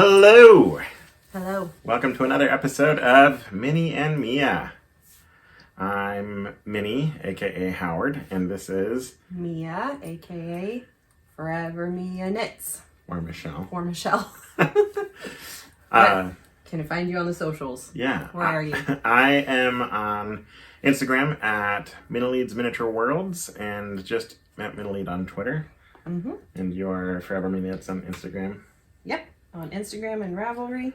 Hello! Hello. Welcome to another episode of Mini and Mea. I'm Mini, aka Howard, and this is... Mea, aka Forever Mea Knits. Or Michelle. Or Michelle. Can I find you on the socials? Yeah. Where are you? I am on Instagram at Minnelead's Miniature Worlds and just at Minnelead on Twitter. Mm-hmm. And you're Forever Mea Knits on Instagram. Yep. On Instagram and Ravelry.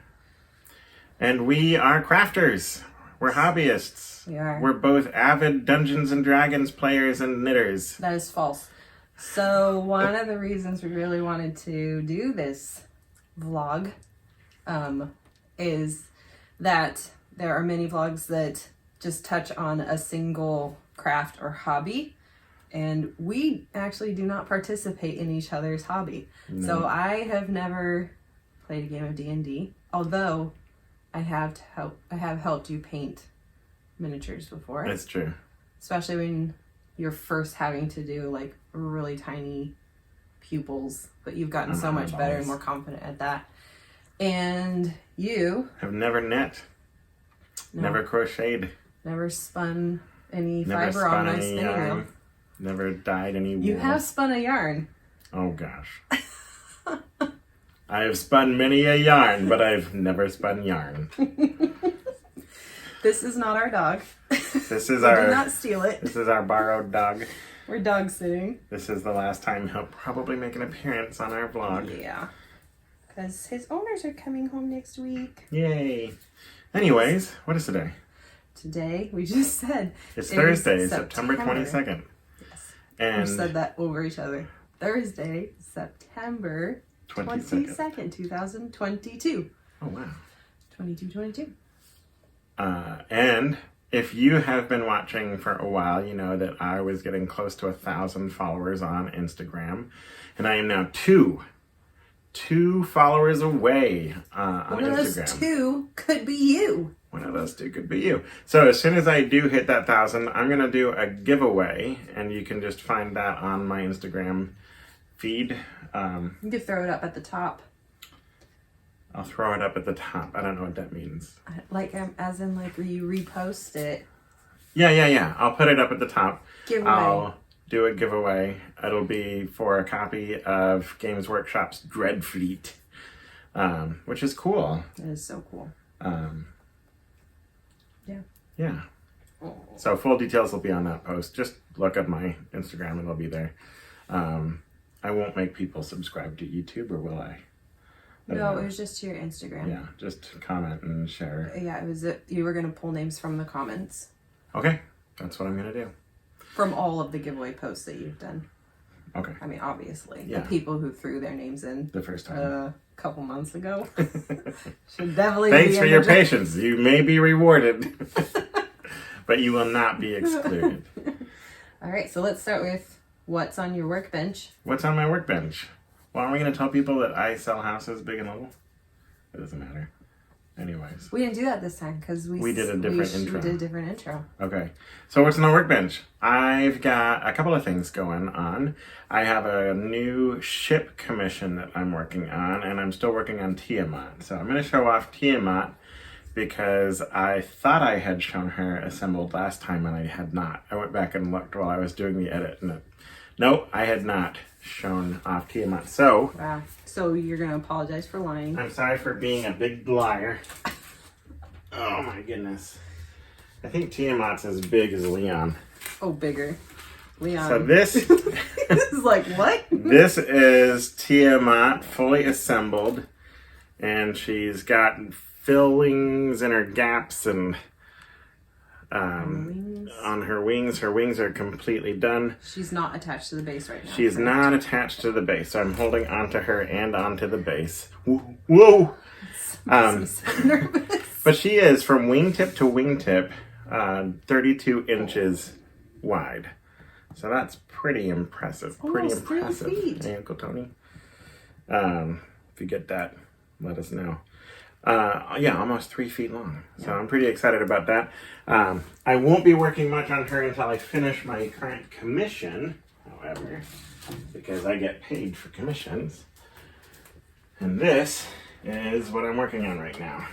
And we are crafters. We're hobbyists. We are. We're both avid Dungeons and Dragons players and knitters. That is false. So one of the reasons we really wanted to do this vlog is that there are many vlogs that just touch on a single craft or hobby, and we actually do not participate in each other's hobby. No. So I have never played a game of D&D, although I have helped you paint miniatures before. That's true. Especially when you're first having to do like really tiny pupils, but you've gotten so much better and more confident at that. And you have never knit, never crocheted, never spun any fiber on my spinning wheel, never dyed any wool. You have spun a yarn. Oh gosh. I have spun many a yarn, but I've never spun yarn. This is not our dog. This is our... Do not steal it. This is our borrowed dog. We're dog sitting. This is the last time he'll probably make an appearance on our vlog. Yeah. Because his owners are coming home next week. Yay. Anyways, what is today? Today, we just said. It's Thursday, September 22nd. Yes. And we said that over each other. Thursday, September 22nd, 2022. Oh, wow. 22. And if you have been watching for a while, you know that I was getting close to 1,000 followers on Instagram. And I am now two followers away on Instagram. One of those two could be you. One of those two could be you. So as soon as I do hit that 1,000, I'm going to do a giveaway. And you can just find that on my Instagram feed. You could throw it up at the top. I'll throw it up at the top. I don't know what that means. Like, as in, like, you repost it. Yeah. I'll put it up at the top. Giveaway. I'll do a giveaway. It'll be for a copy of Games Workshop's Dreadfleet, which is cool. It is so cool. Yeah. So full details will be on that post. Just look at my Instagram and it'll be there. I won't make people subscribe to YouTube, or will I? No, it was just to your Instagram. Yeah, just comment and share. Yeah, it was. You were going to pull names from the comments. Okay, that's what I'm going to do. From all of the giveaway posts that you've done. Okay. I mean, obviously. Yeah. The people who threw their names in. The first time. A couple months ago. Should definitely Thanks for your patience. You may be rewarded. But you will not be excluded. All right, so let's start with what's on your workbench. What's on my workbench? Well, are we going to tell people that I sell houses big and little? It doesn't matter. Anyways. We didn't do that this time because we did a different intro. We did a different intro. Okay. So what's on the workbench? I've got a couple of things going on. I have a new ship commission that I'm working on, and I'm still working on Tiamat. So I'm going to show off Tiamat because I thought I had shown her assembled last time, and I had not. I went back and looked while I was doing the edit, and nope, I had not shown off Tiamat. So, wow. So you're going to apologize for lying. I'm sorry for being a big liar. Oh my goodness. I think Tiamat's as big as Leon. Oh, bigger. Leon. So this is like, what? This is Tiamat fully assembled, and she's got fillings in her gaps and on her wings. Her wings are completely done. She's not attached to the base right now. She's not attached to the base, so I'm holding onto her and onto the base. Whoa! I'm so nervous. But she is, from wingtip to wingtip, 32 inches wide. So that's pretty impressive. Almost 3 feet. Hey, Uncle Tony. If you get that, let us know. Yeah, almost 3 feet long. So I'm pretty excited about that. I won't be working much on her until I finish my current commission, however, because I get paid for commissions. And this is what I'm working on right now.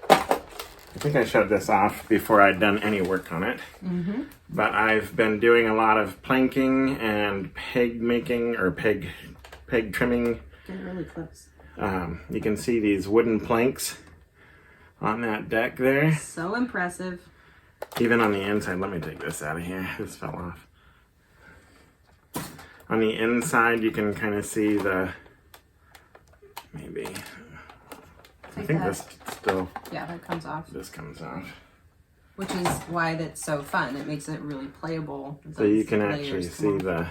I think I showed this off before I'd done any work on it. But I've been doing a lot of planking and peg making, or peg trimming. Getting really close. You can see these wooden planks on that deck there. So impressive. Even on the inside, let me take this out of here. This fell off. On the inside, you can kind of see the, maybe, I think this still, yeah, that comes off. this comes off. Which is why that's so fun. It makes it really playable. So you can actually see the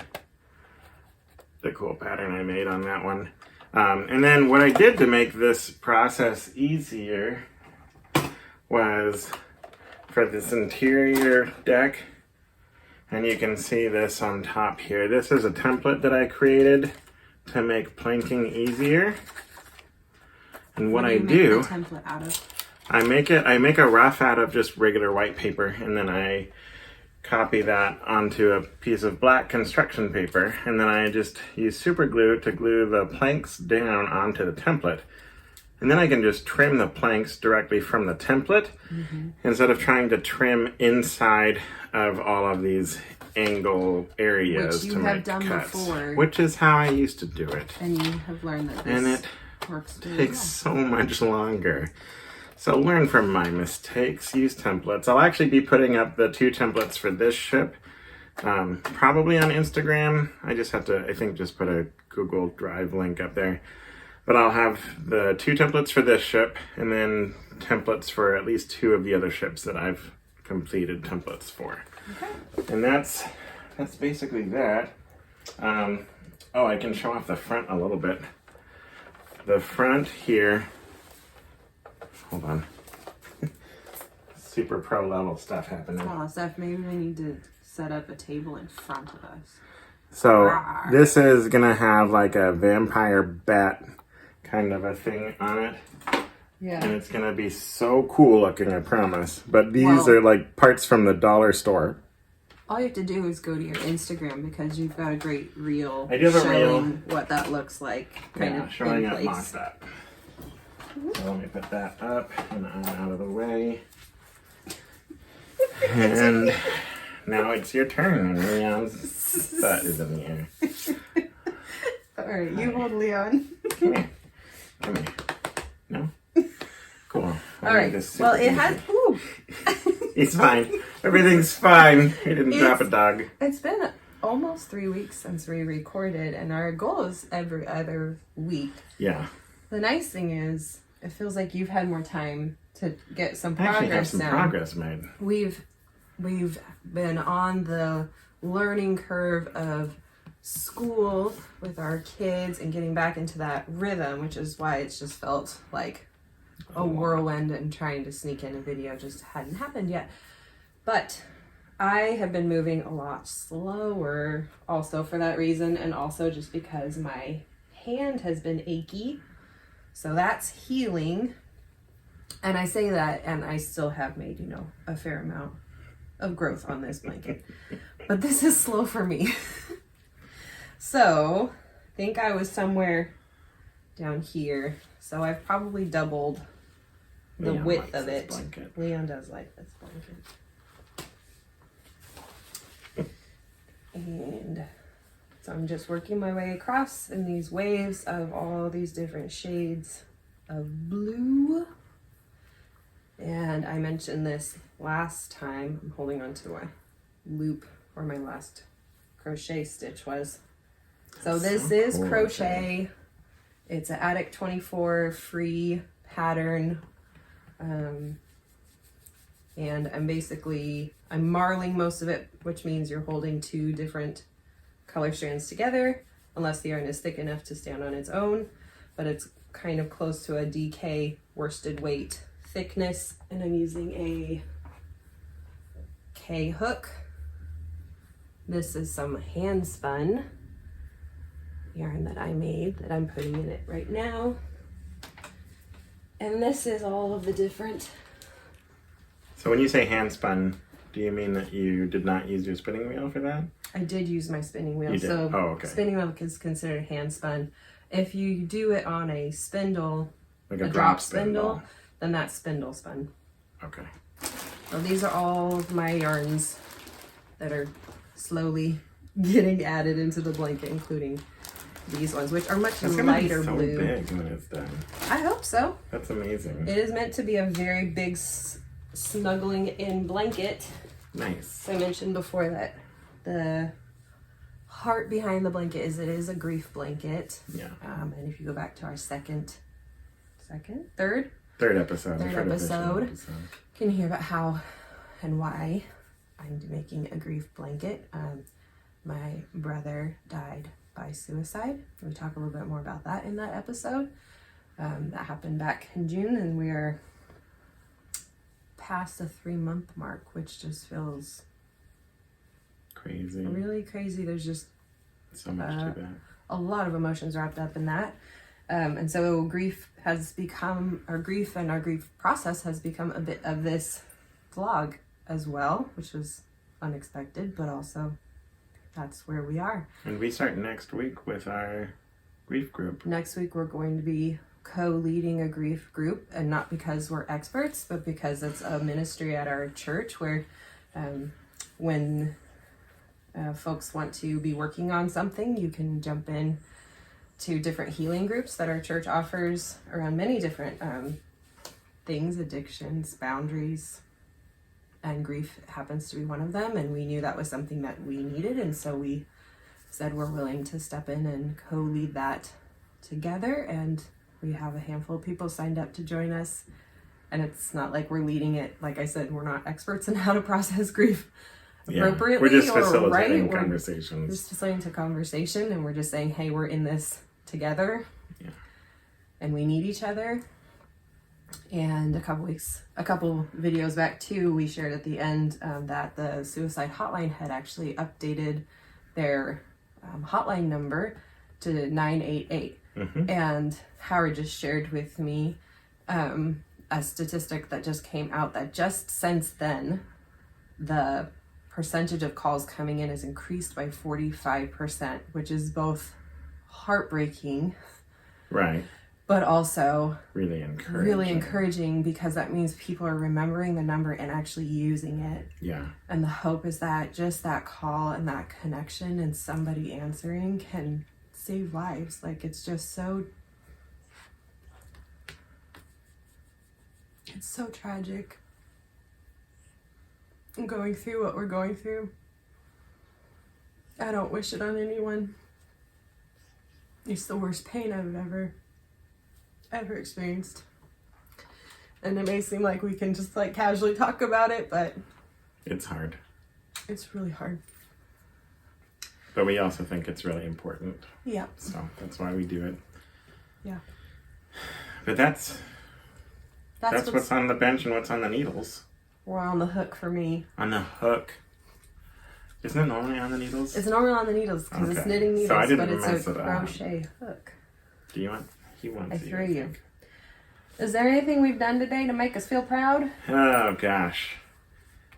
cool pattern I made on that one. And then what I did to make this process easier was for this interior deck, and you can see this on top here. This is a template that I created to make planking easier. And what I do, make the template out of? I make a rough out of just regular white paper, and then I copy that onto a piece of black construction paper, and then I just use super glue to glue the planks down onto the template. And then I can just trim the planks directly from the template instead of trying to trim inside of all of these angle areas to make cuts. Before. Which is how I used to do it. And you have learned that this And it works really takes so much longer. So learn from my mistakes, use templates. I'll actually be putting up the 2 templates for this ship, probably on Instagram. I just have to, I think, just put a Google Drive link up there. But I'll have the 2 templates for this ship, and then templates for at least 2 of the other ships that I've completed templates for. Okay. And that's basically that. Oh, I can show off the front a little bit. The front here, hold on. Super pro level stuff happening. Oh, Steph, maybe we need to set up a table in front of us. So this is gonna have like a vampire bat kind of a thing on it. Yeah. And it's gonna be so cool looking, I promise. But these are like parts from the dollar store. All you have to do is go to your Instagram, because you've got a great reel I do have a showing what that looks like, kind of showing in it place. mocked up. So let me put that up and I'm out of the way. And now it's your turn. Leon's butt is in the air. Alright, you hold Leon. Come here. Come here. No? Cool. Alright, well it has... Ooh. He's fine. Everything's fine. He didn't drop a dog. It's been almost 3 weeks since we recorded, and our goal is every other week. Yeah. The nice thing is, it feels like you've had more time to get some I actually have progress some down. progress made. We've been on the learning curve of school with our kids and getting back into that rhythm, which is why it's just felt like a whirlwind, and trying to sneak in a video just hadn't happened yet. But I have been moving a lot slower also for that reason, and also just because my hand has been achy. So that's healing. And I say that, and I still have made, a fair amount of growth on this blanket. But this is slow for me. So I think I was somewhere down here. So I've probably doubled the width of it. Leon does like this blanket. And so I'm just working my way across in these waves of all these different shades of blue. And I mentioned this last time. I'm holding on to a loop where my last crochet stitch was. So this is cool, crochet. It's an Attic 24 free pattern. And I'm marling most of it, which means you're holding 2 different color strands together, unless the yarn is thick enough to stand on its own, but it's kind of close to a DK worsted weight thickness, and I'm using a K hook. This is some hand spun yarn that I made that I'm putting in it right now. And this is all of the different... So when you say hand spun, do you mean that you did not use your spinning wheel for that? I did use my spinning wheel. You did? So spinning wheel is considered hand spun. If you do it on a spindle, Like a drop spindle, then that's spindle spun. Okay. So these are all of my yarns that be getting added into the blanket, including these ones, which are much lighter be so blue. Big when it's done. I hope so. That's amazing. It is meant to be a very big snuggling in blanket. Nice. So I mentioned before that the heart behind the blanket is it is a grief blanket. Yeah. And if you go back to our third episode, you can hear about how and why I'm making a grief blanket. My brother died by suicide. We talk a little bit more about that in that episode. That happened back in June, and we are past the 3-month mark, which just feels crazy. Really crazy. There's just so much to that. A lot of emotions wrapped up in that. And so grief and our grief process has become a bit of this vlog as well, which was unexpected, but also that's where we are. And we start next week with our grief group. Next week we're going to be co-leading a grief group, and not because we're experts, but because it's a ministry at our church where when folks want to be working on something, you can jump in to different healing groups that our church offers around many different things, addictions, boundaries, and grief happens to be one of them. And we knew that was something that we needed, and so we said we're willing to step in and co-lead that together. And we have a handful of people signed up to join us, and it's not like we're leading it. Like I said, we're not experts in how to process grief appropriately. We're just facilitating conversations. We're just facilitating a conversation, and we're just saying, hey, we're in this together, and we need each other. And a couple videos back too, we shared at the end that the suicide hotline had actually updated their hotline number to 988. And Howard just shared with me a statistic that just came out that just since then the percentage of calls coming in has increased by 45%, which is both heartbreaking, right, but also really encouraging, because that means people are remembering the number and actually using it. Yeah. And the hope is that just that call and that connection and somebody answering can save lives. Like, it's just so tragic. Going through what we're going through. I don't wish it on anyone. It's the worst pain I've ever experienced. And it may seem like we can just like casually talk about it, but it's hard. It's really hard. But we also think it's really important. Yeah. So that's why we do it. Yeah. But that's what's on the bench and what's on the needles. We're on the hook for me. On the hook. Isn't it normally on the needles? It's normally on the needles because it's knitting needles, so but it's a crochet hook. Do you want? He wants. I threw you. Is there anything we've done today to make us feel proud? Oh gosh.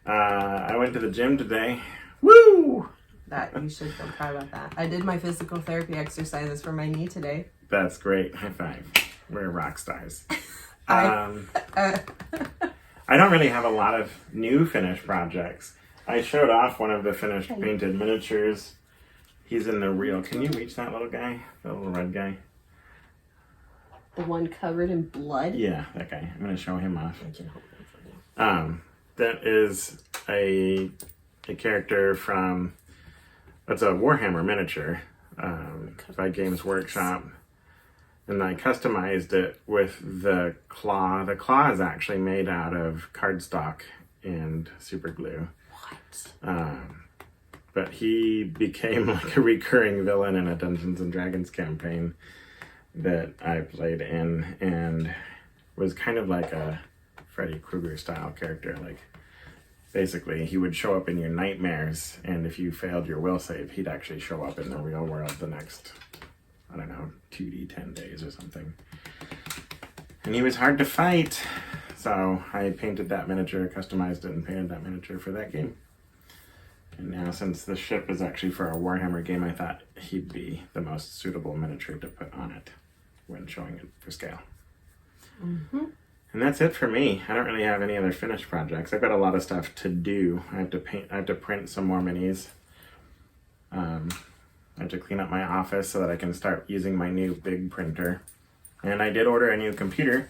I went to the gym today. Woo! That you should feel proud about that. I did my physical therapy exercises for my knee today. That's great. High five. We're rock stars. I don't really have a lot of new finished projects. I showed off one of the finished painted miniatures. He's in the reel. Can you reach that little guy? The little red guy? The one covered in blood? Yeah, that guy. I'm going to show him off. I can hold it for you. That is a character from... It's a Warhammer miniature by Games Workshop. And I customized it with the claw. The claw is actually made out of cardstock and super glue. What? But he became like a recurring villain in a Dungeons and Dragons campaign that I played in, and was kind of like a Freddy Krueger style character. Like, basically, he would show up in your nightmares, and if you failed your will save, he'd actually show up in the real world the next, I don't know, 10 days or something. And he was hard to fight, so I painted that miniature, customized it, and painted that miniature for that game. And now, since the ship is actually for a Warhammer game, I thought he'd be the most suitable miniature to put on it when showing it for scale. Mm-hmm. And that's it for me. I don't really have any other finished projects. I've got a lot of stuff to do. I have to paint. I have to print some more minis. I have to clean up my office so that I can start using my new big printer. And I did order a new computer,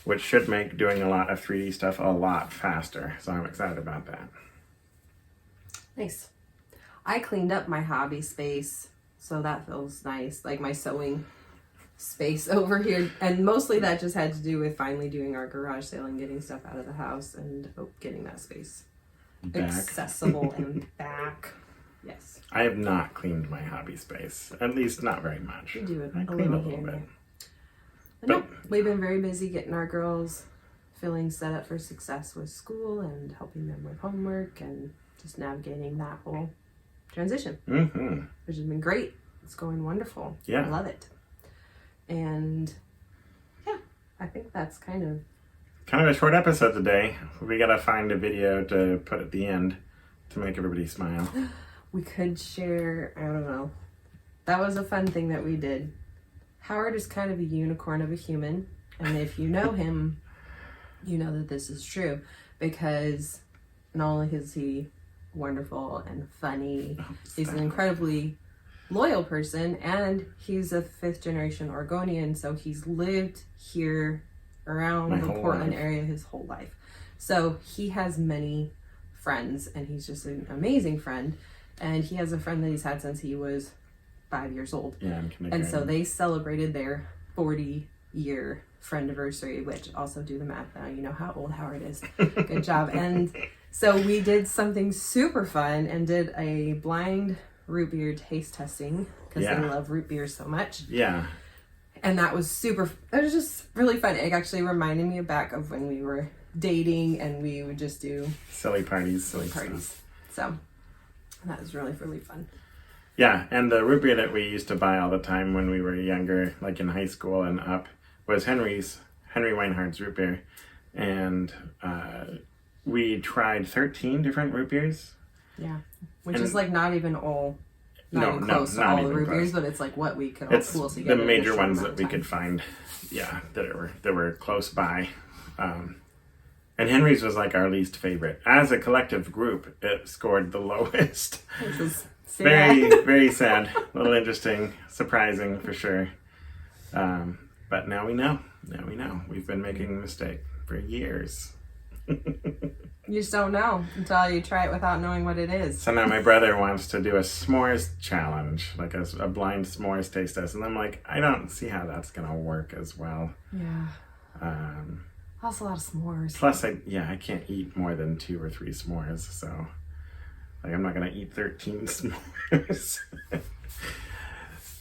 which should make doing a lot of 3D stuff a lot faster. So I'm excited about that. Nice. I cleaned up my hobby space, so that feels nice. Like my sewing space over here. And mostly that just had to do with finally doing our garage sale and getting stuff out of the house and getting that space Back. accessible and back. Yes. I have not cleaned my hobby space. At least not very much. We do it I a cleaned little here and bit. there. But no, we've been very busy getting our girls feeling set up for success with school and helping them with homework and just navigating that whole transition, Mm-hmm. which has been great. It's going wonderful. Yeah. I love it. And yeah, I think that's kind of a short episode today. We gotta find a video to put at the end to make everybody smile. we could share. I don't know. That was a fun thing that we did. Howard is kind of a unicorn of a human, and if you know him, you know that this is true, because not only is he wonderful and funny, he's an incredibly loyal person, and he's a 5th generation Oregonian, so he's lived here around My the whole Portland life. area his whole life. So he has many friends, and he's just an amazing friend. And he has a friend that he's had since he was 5 years old. Yeah, I'm kindergarten. And so they celebrated their 40-year friendiversary, which also do the math now. You know how old Howard is. Good job. And so we did something super fun and did a blind root beer taste testing because Yeah. they love root beer so much. Yeah. And that was it was just really fun. It actually reminded me back of when we were dating and we would just do Silly parties. Silly parties. stuff. So that was really, really fun. Yeah, and the root beer that we used to buy all the time when we were younger, like in high school and up, was Henry Weinhardt's root beer. And we tried 13 different root beers. Yeah. Which And- is like not even close to not all the even root close. beers, but it's like what we could all It's pool the together. in a major short ones amount that of we time. could find, that were close by. And Henry's was like our least favorite. As a collective group, it scored the lowest. Which is Very, sad. very sad. A little interesting, surprising for sure. But now we know. Now we know. We've been making a mistake for years. You just don't know until you try it without knowing what it is. So now my brother wants to do a s'mores challenge, like a blind s'mores taste test. And I'm like, I don't see how that's going to work as well. Yeah. Also a lot of s'mores. Plus, I can't eat more than 2 or 3 s'mores. So, like, I'm not going to eat 13 s'mores.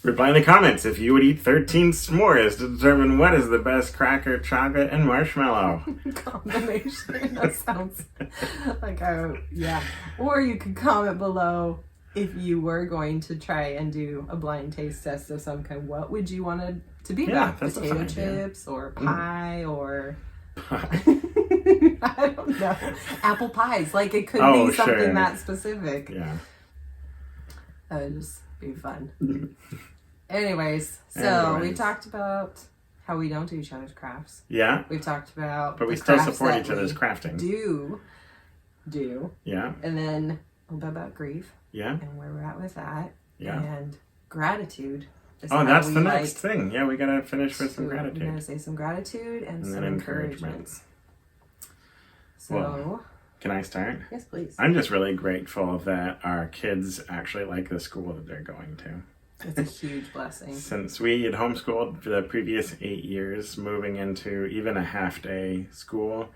Reply in the comments if you would eat 13 s'mores to determine what is the best cracker, chocolate, and marshmallow. Combination. That sounds like yeah. Or you could comment below if you were going to try and do a blind taste test of some kind. What would you want it to be Yeah, about? that's a Potato fun idea. chips or pie or I don't know. Apple pies. Like it could Oh, be something sure. that specific. Yeah. That would just be fun. Anyways, so we talked about how we don't do each other's crafts. Yeah, We've talked about but we the still crafts support that each other's we crafting. do, Yeah, and then a little bit about grief yeah, and where we're at with that, yeah. and gratitude. is Oh, how that's we the next like thing. Yeah, we gotta finish with some to- We're gratitude. gonna say some gratitude and And some then encouragement. So, Well, Can I start? yes, please. I'm just really grateful that our kids actually like the school that they're going to. It's a huge blessing. Since we had homeschooled for the previous 8 years, moving into even a half-day school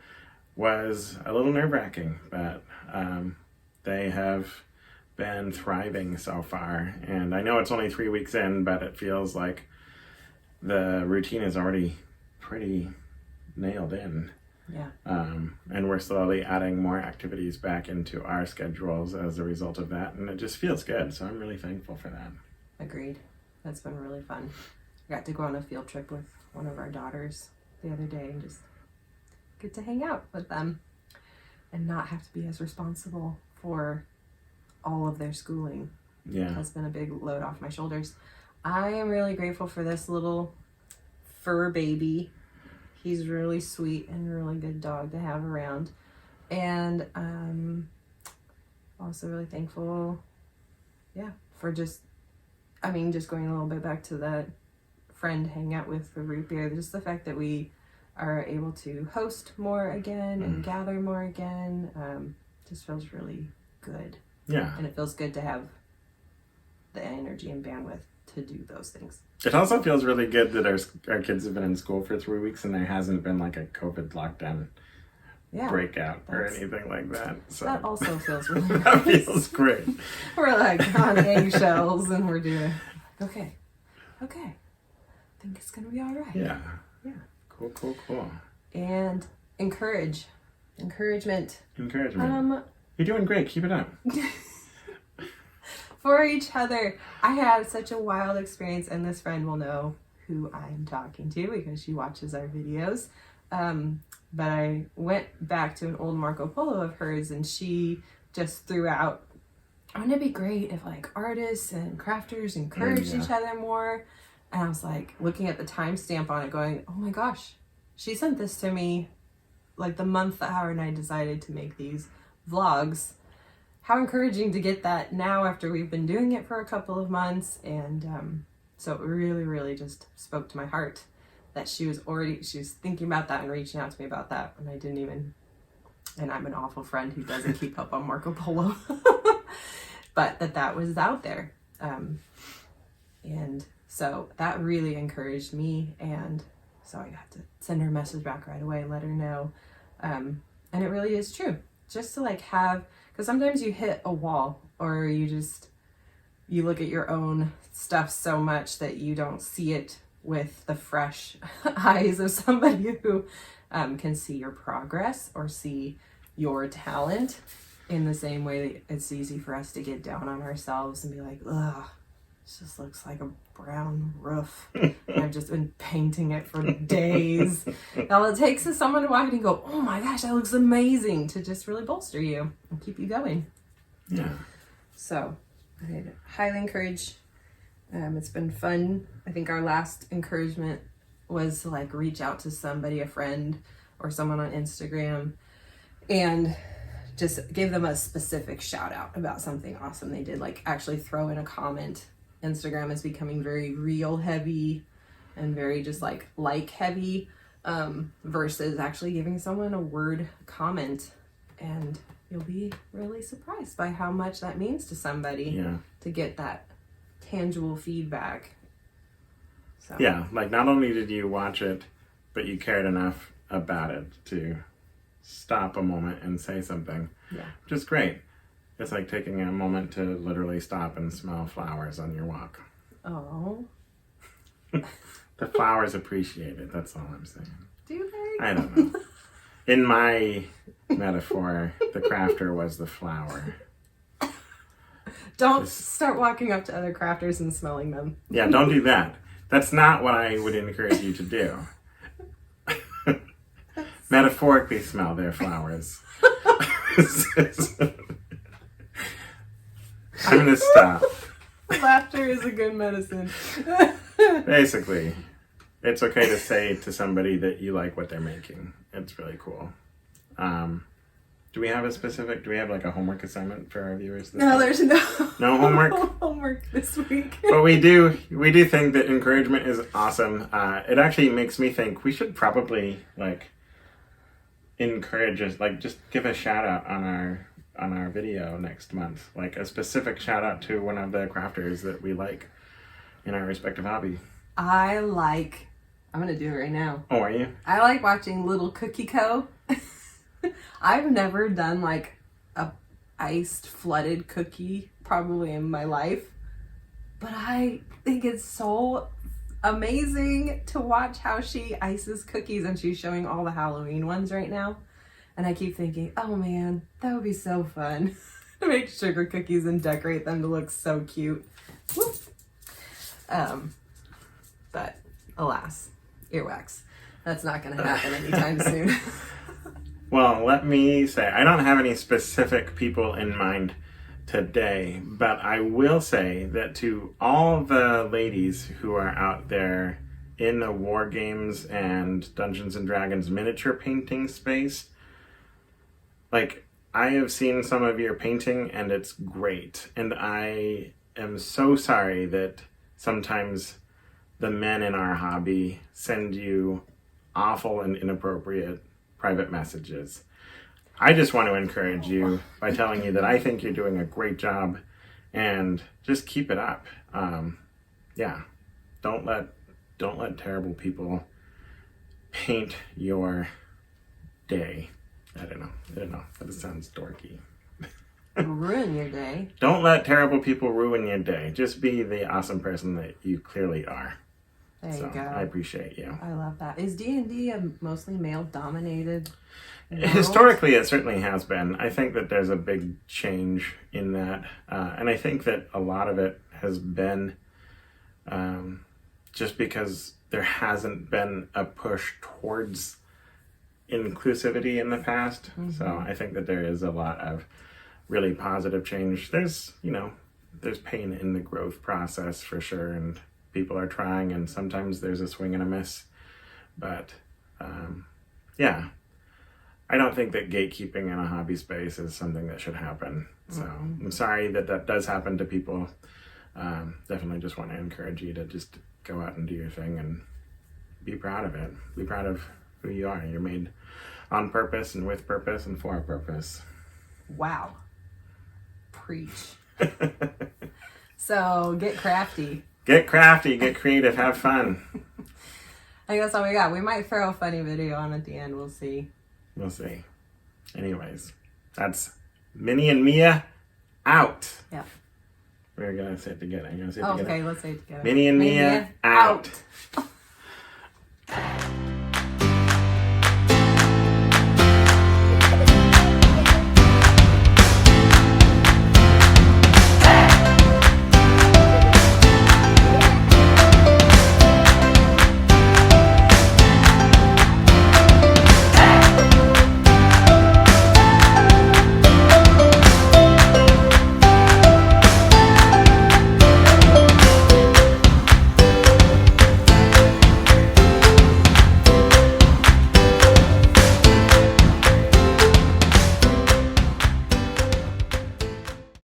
was a little nerve-wracking, but they have been thriving so far. And I know it's only 3 weeks in, but it feels like the routine is already pretty nailed in. Yeah. And we're slowly adding more activities back into our schedules as a result of that. And it just feels good. So I'm really thankful for that. Agreed. That's been really fun. I got to go on a field trip with one of our daughters the other day and just get to hang out with them and not have to be as responsible for all of their schooling. Yeah. Has been a big load off my shoulders. I am really grateful for this little fur baby. He's really sweet and really good dog to have around. And also really thankful, for just going a little bit back to that friend hangout with the root beer. Just the fact that we are able to host more again and gather more again just feels really good. Yeah. And it feels good to have the energy and bandwidth to do those things. It also feels really good that our kids have been in school for 3 weeks and there hasn't been like a COVID lockdown breakout or anything like that. So that also feels really nice. That feels great. We're like on eggshells and we're doing okay. I think it's gonna be all right. Yeah. Yeah. Cool. And encouragement. You're doing great. Keep it up. For each other. I had such a wild experience, and this friend will know who I'm talking to because she watches our videos. But I went back to an old Marco Polo of hers, and she just threw out, wouldn't it be great if like artists and crafters encouraged each other more? And I was like looking at the timestamp on it going, oh my gosh, she sent this to me like the month, the hour, and I decided to make these vlogs. How encouraging to get that now after we've been doing it for a couple of months. And so it really, really just spoke to my heart that she was thinking about that and reaching out to me about that. And I didn't even, and I'm an awful friend who doesn't keep up on Marco Polo, but that was out there. And so that really encouraged me. And so I got to send her a message back right away, let her know. And it really is true. Just to like have, because sometimes you hit a wall or you look at your own stuff so much that you don't see it with the fresh eyes of somebody who can see your progress or see your talent in the same way that it's easy for us to get down on ourselves and be like, ugh, this just looks like a brown roof. And I've just been painting it for days. All it takes is someone to walk in and go, oh my gosh, that looks amazing, to just really bolster you and keep you going. Yeah. So I'd highly encourage. It's been fun. I think our last encouragement was to like reach out to somebody, a friend or someone on Instagram, and just give them a specific shout out about something awesome they did. Like actually throw in a comment. Instagram is becoming very reel heavy and very just like heavy versus actually giving someone a word comment, and you'll be really surprised by how much that means to somebody to get that tangible feedback. So. Yeah, like not only did you watch it, but you cared enough about it to stop a moment and say something. Yeah. Which is great. It's like taking a moment to literally stop and smell flowers on your walk. Oh. The flowers appreciate it, that's all I'm saying. Do they? I don't know. In my metaphor, the crafter was the flower. Don't start walking up to other crafters and smelling them. Yeah, don't do that. That's not what I would encourage you to do. Metaphorically smell their flowers. I'm gonna stop. Laughter is a good medicine. Basically, it's okay to say to somebody that you like what they're making. It's really cool. Do we have like a homework assignment for our viewers this week? There's No homework? No homework this week. But we do think that encouragement is awesome. It actually makes me think we should probably like encourage us, like just give a shout out on our video next month, like a specific shout out to one of the crafters that we like in our respective hobby. I'm gonna do it right now. Oh, are you? I like watching Little Cookie Co. I've never done like a iced flooded cookie probably in my life, but I think it's so amazing to watch how she ices cookies, and she's showing all the Halloween ones right now, and I keep thinking, oh man, that would be so fun to make sugar cookies and decorate them to look so cute. Whoop. But alas, earwax, that's not gonna happen anytime soon. Well, let me say, I don't have any specific people in mind today, but I will say that to all the ladies who are out there in the War Games and Dungeons and Dragons miniature painting space, like, I have seen some of your painting and it's great. And I am so sorry that sometimes the men in our hobby send you awful and inappropriate private messages. I just want to encourage you by telling you that I think you're doing a great job and just keep it up. Yeah, don't let terrible people paint your day. I don't know. That sounds dorky. Ruin your day. Don't let terrible people ruin your day. Just be the awesome person that you clearly are. There you go. I appreciate you. I love that. Is D&D a mostly male-dominated world? Historically, it certainly has been. I think that there's a big change in that. And I think that a lot of it has been just because there hasn't been a push towards inclusivity in the past. Mm-hmm. So I think that there is a lot of really positive change. There's pain in the growth process for sure, and people are trying, and sometimes there's a swing and a miss. But yeah, I don't think that gatekeeping in a hobby space is something that should happen. So I'm sorry that does happen to people. Definitely just want to encourage you to just go out and do your thing and be proud of it. Be proud of who you are. You're made on purpose and with purpose and for a purpose. Wow. Preach. So get crafty. Get crafty, get creative, have fun. I think that's all we got. We might throw a funny video on at the end. We'll see. We'll see. Anyways, that's Mini and Mea out. Yeah. We're going to say it together. Okay, let's say it together. Mini and Mea out.